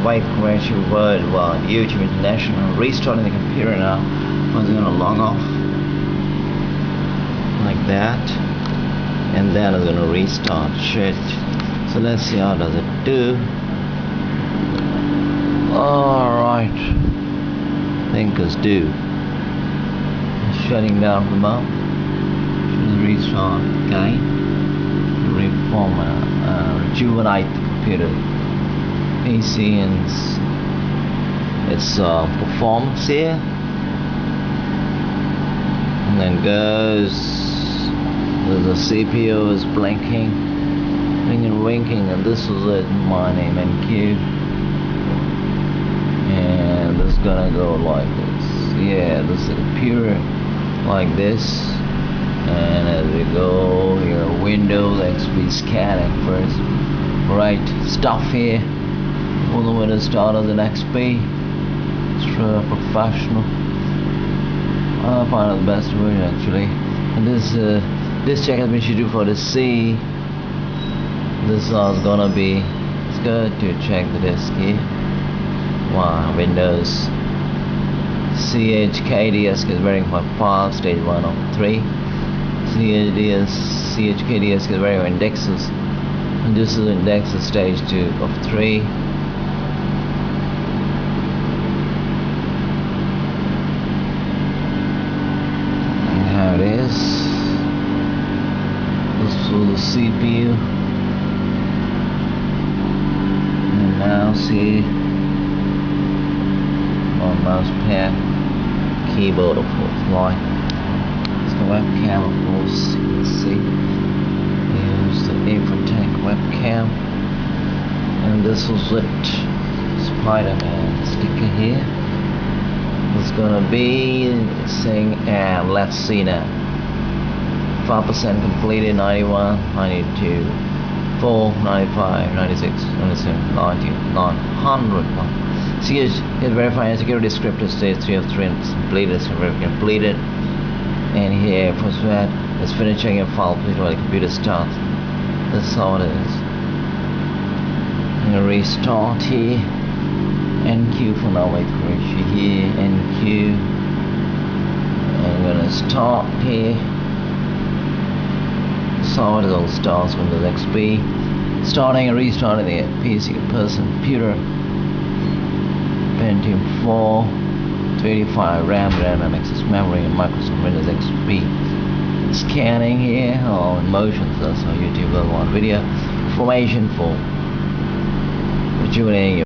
Wave crashing worldwide, YouTube International. Restarting the computer now. I'm gonna log off like that, and then I'm gonna restart shit. So let's see how does it do. Alright, think it's due. Shutting down the mount. Restart again. Reform rejuvenate the computer PC and its performance here, and then goes the CPU is blinking and winking, and this is it, my name NQ, and this is gonna go like this. Yeah, this is the computer like this. And as we go here, Windows XP scanning first. Right stuff here. All the way to start as an XP. It's professional. I find it the best version actually. And this check has been scheduled for the C. This is gonna be. It's good to check the disk here. Wow, Windows CHKDS is varying by 5, stage 1 of 3. CHKDS is very indexes, and this is indexes stage 2 of 3. And how it is. This is the CPU, and now see on mouse pad, keyboard of course, line. Webcam, of course, you can see. Here's the Infotech webcam, and this was it. Spider-Man sticker here. It's gonna be saying, and let's see now. 5% completed, 91, 92, 4, 95, 96, 97, 90, 900. See, it's verifying security descriptor stage 3 of 3 and completed, so very completed. And here, first that is finishing a file please while the computer starts. That's how it is. I'm gonna restart here. NQ for now, wait for it here. NQ. I'm gonna start here. So it all starts with the XP. Starting and restarting the PC computer. Pentium 4. 285 RAM and access memory, and Microsoft Windows XP. Scanning here, or in motion, so that's how YouTube will want video. Information for rejuvenating your